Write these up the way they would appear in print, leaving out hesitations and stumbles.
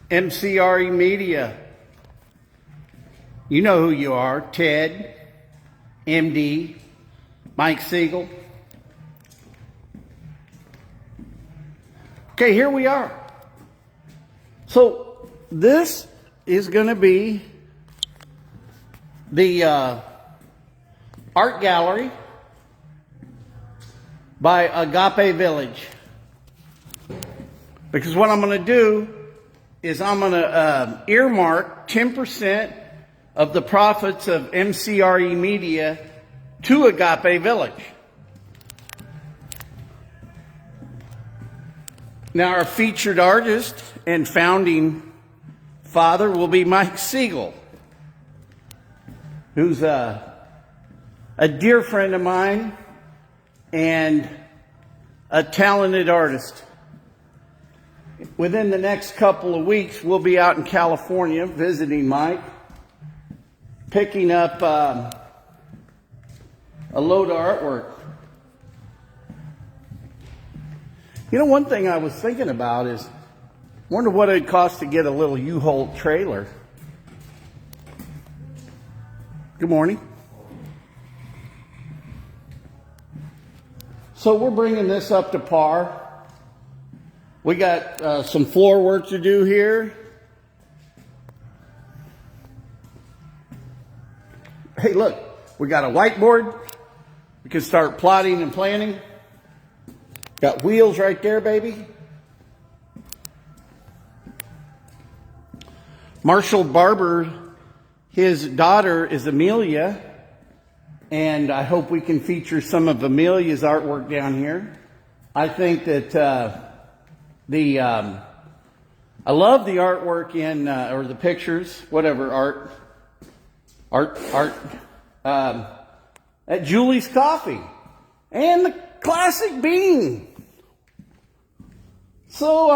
MCRE Media. You know who you are. Ted, MD, Mike Seagull. Okay, here we are. So this is going to be the art gallery by Agape Village. Because what I'm going to do is I'm going to earmark 10% of the profits of MCRE Media to Agape Village. Now, our featured artist and founding father will be Mike Seagull, who's a dear friend of mine and a talented artist. Within the next couple of weeks, we'll be out in California visiting Mike, picking up a load of artwork. You know, one thing I was thinking about is, wonder what it'd cost to get a little U-Haul trailer. Good morning. So we're bringing this up to par. We got some floor work to do here. Hey, look, we got a whiteboard. We can start plotting and planning. Got wheels right there, baby. Marshall Barber, his daughter is Amelia, and I hope we can feature some of Amelia's artwork down here. I think that I love the artwork in, or the pictures, whatever, art, at Julie's Coffee. And the classic bean. So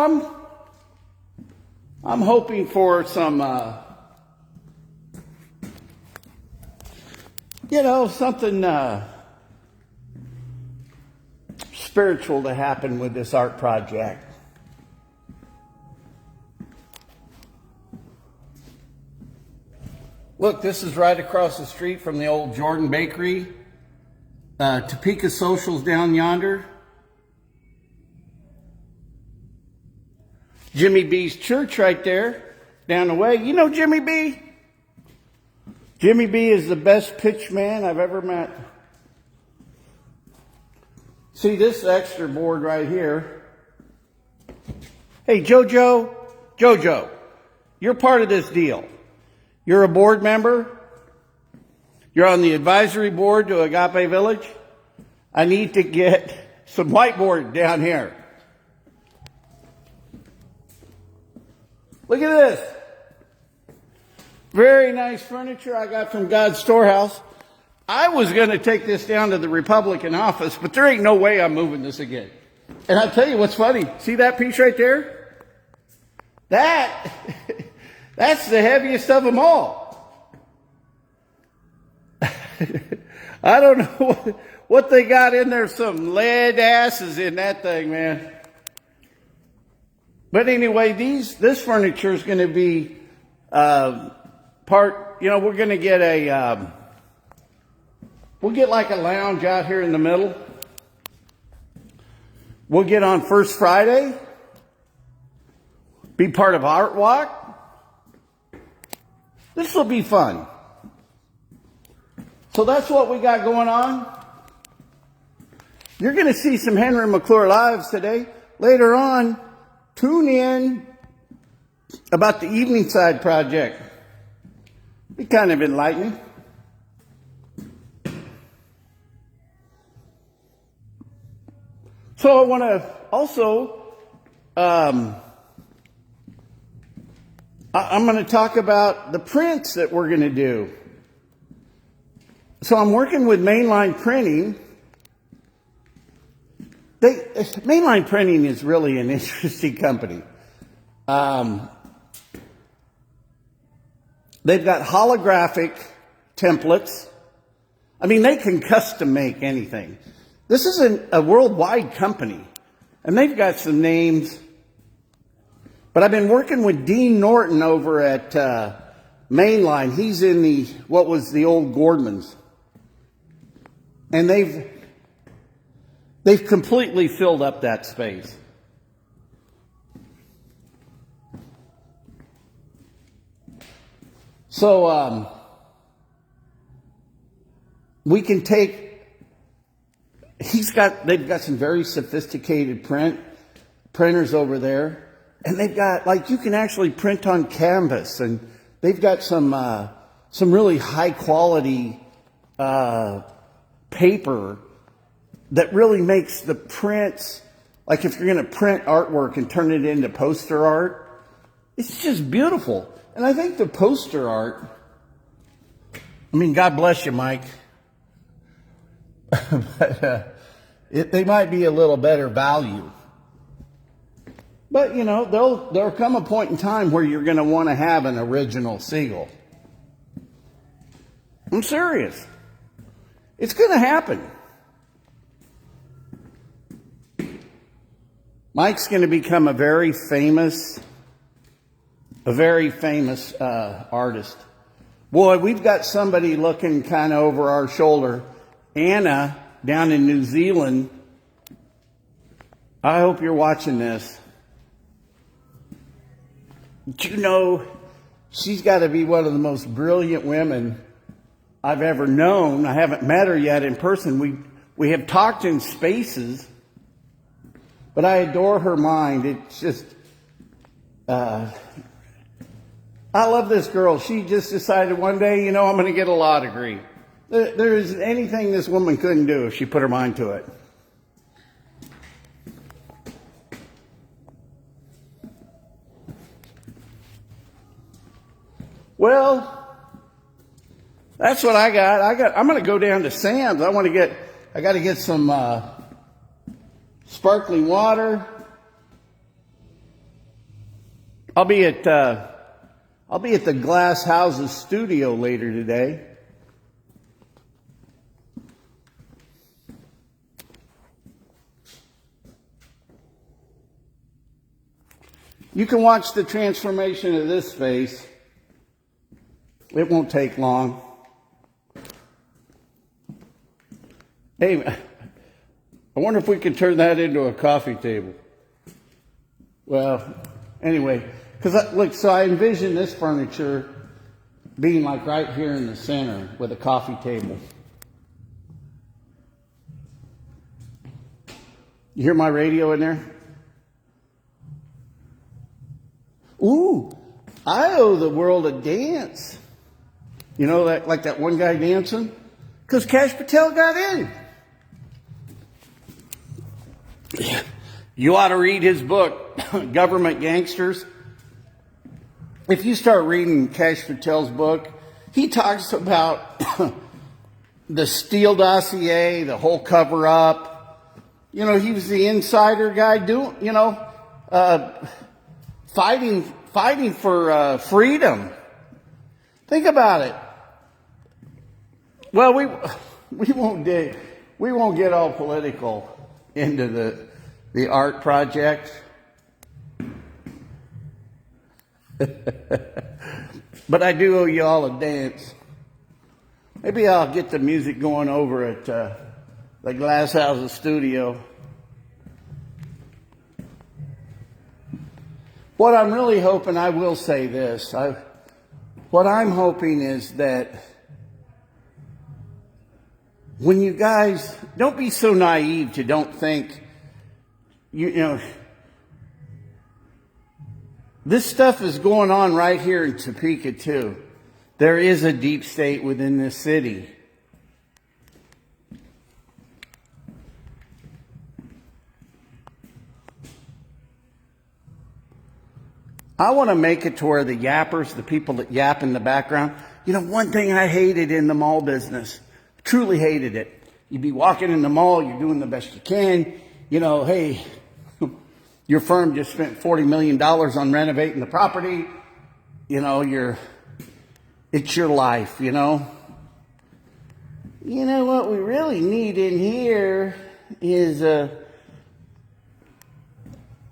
I'm hoping for some, something spiritual to happen with this art project. Look, this is right across the street from the old Jordan Bakery. Topeka Social's down yonder. Jimmy B's church right there, down the way. You know Jimmy B? Jimmy B is the best pitch man I've ever met. See this extra board right here. Hey, Jojo, you're part of this deal. You're a board member. You're on the advisory board to Agape Village. I need to get some whiteboard down here. Look at this. Very nice furniture I got from God's Storehouse. I was going to take this down to the Republican office, but there ain't no way I'm moving this again. And I'll tell you what's funny. See that piece right there? That's the heaviest of them all. I don't know what they got in there. Some lead asses in that thing, man. But anyway, this furniture is going to be part. We're going to get we'll get like a lounge out here in the middle. We'll get on First Friday. Be part of Art Walk. This will be fun. So that's what we got going on. You're going to see some Henry McClure lives today. Later on, tune in about the Evening Side Project. Be kind of enlightening. So I want to also, I'm going to talk about the prints that we're going to do. So I'm working with Mainline Printing. Mainline Printing is really an interesting company. They've got holographic templates. I mean, they can custom make anything. This is a worldwide company, and they've got some names But I've been working with Dean Norton over at Mainline. He's in what was the old Gordman's. And they've completely filled up that space. So we can take, they've got some very sophisticated printers over there. And they've got, like, you can actually print on canvas, and they've got some really high quality paper that really makes the prints, like if you're going to print artwork and turn it into poster art, it's just beautiful. And I think the poster art, I mean, God bless you, Mike, but they might be a little better value. But, you know, there'll come a point in time where you're going to want to have an original Seagull. I'm serious. It's going to happen. Mike's going to become a very famous artist. Boy, we've got somebody looking kind of over our shoulder. Anna, down in New Zealand. I hope you're watching this. You know, she's got to be one of the most brilliant women I've ever known. I haven't met her yet in person. We have talked in spaces, but I adore her mind. It's just, I love this girl. She just decided one day, you know, I'm going to get a law degree. There is anything this woman couldn't do if she put her mind to it. Well, that's what I got. I'm going to go down to Sam's. I got to get some sparkling water. I'll be at the Glass Houses studio later today. You can watch the transformation of this face. It won't take long. Hey, I wonder if we could turn that into a coffee table. Well, anyway, so I envision this furniture being like right here in the center with a coffee table. You hear my radio in there? Ooh, I owe the world a dance. You know, like that one guy dancing? Because Cash Patel got in. You ought to read his book, Government Gangsters. If you start reading Cash Patel's book, he talks about the Steele dossier, the whole cover-up. You know, he was the insider guy doing, fighting for freedom. Think about it. Well, we won't get all political into the art project. But I do owe you all a dance. Maybe I'll get the music going over at the Glass Houses studio. What I'm really hoping, I will say this, what I'm hoping is that when you guys, don't be so naive to don't think, you know, this stuff is going on right here in Topeka too. There is a deep state within this city. I want to make it to where the yappers, the people that yap in the background, you know, one thing I hated in the mall business, truly hated it. You'd be walking in the mall, you're doing the best you can, you know, hey, your firm just spent $40 million on renovating the property, you know, it's your life, you know. You know what we really need in here is,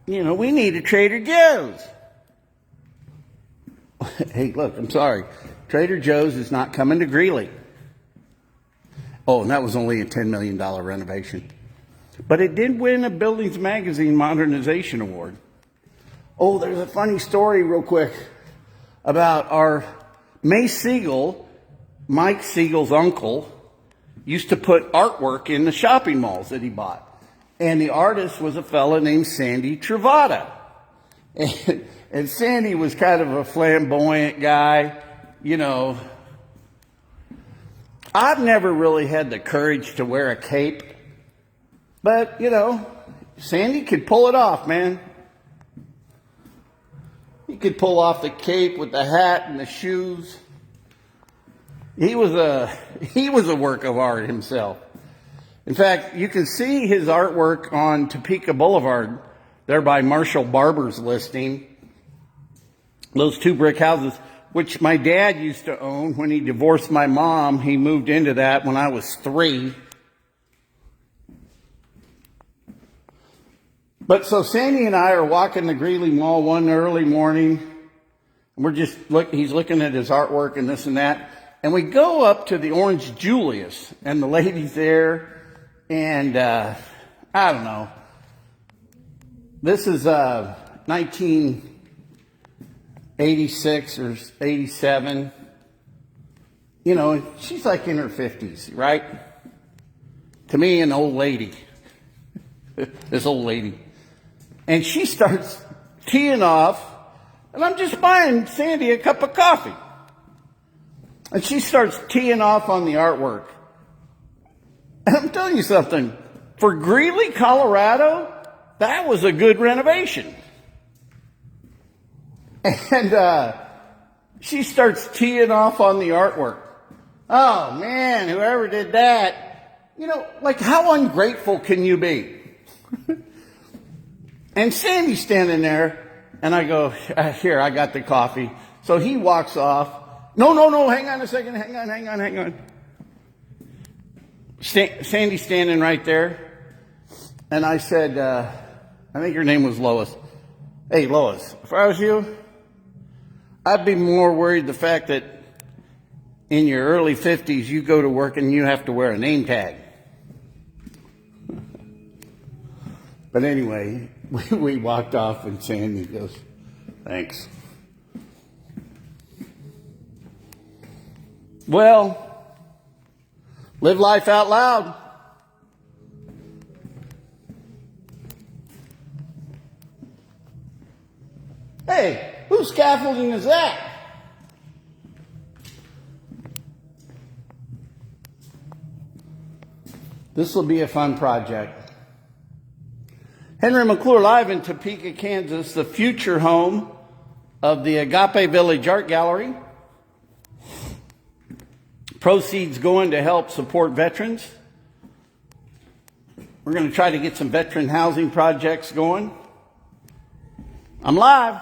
we need a Trader Joe's. Hey, look, I'm sorry. Trader Joe's is not coming to Greeley. Oh, and that was only a $10 million renovation. But it did win a Buildings Magazine Modernization Award. Oh, there's a funny story real quick about our Seagull, Mike Seagull's uncle, used to put artwork in the shopping malls that he bought. And the artist was a fella named Sandy Travata. And Sandy was kind of a flamboyant guy, you know. I've never really had the courage to wear a cape. But, you know, Sandy could pull it off, man. He could pull off the cape with the hat and the shoes. He was a work of art himself. In fact, you can see his artwork on Topeka Boulevard, there by Amelia Barber's listing. Those two brick houses, which my dad used to own when he divorced my mom. He moved into that when I was 3. But so Sandy and I are walking the Greeley Mall one early morning. And he's looking at his artwork and this and that. And we go up to the Orange Julius, and the lady's there. And I don't know. This is 1986 or 87. You know, she's like in her 50s, right? To me, an old lady. This old lady. And she starts teeing off, and I'm just buying Sandy a cup of coffee. And she starts teeing off on the artwork. And I'm telling you something, for Greeley, Colorado, that was a good renovation. And she starts teeing off on the artwork. Oh man, whoever did that, you know, like how ungrateful can you be? And Sandy's standing there, and I go, here, I got the coffee. So he walks off. No, hang on a second, hang on. Sandy's standing right there. And I said, I think her name was Lois. Hey, Lois, if I was you, I'd be more worried the fact that in your early 50s, you go to work and you have to wear a name tag. But anyway, we walked off and Sandy goes, thanks. Well, live life out loud. Hey, whose scaffolding is that? This will be a fun project. Henry McClure live in Topeka, Kansas, the future home of the Agape Village Art Gallery. Proceeds going to help support veterans. We're going to try to get some veteran housing projects going. I'm live.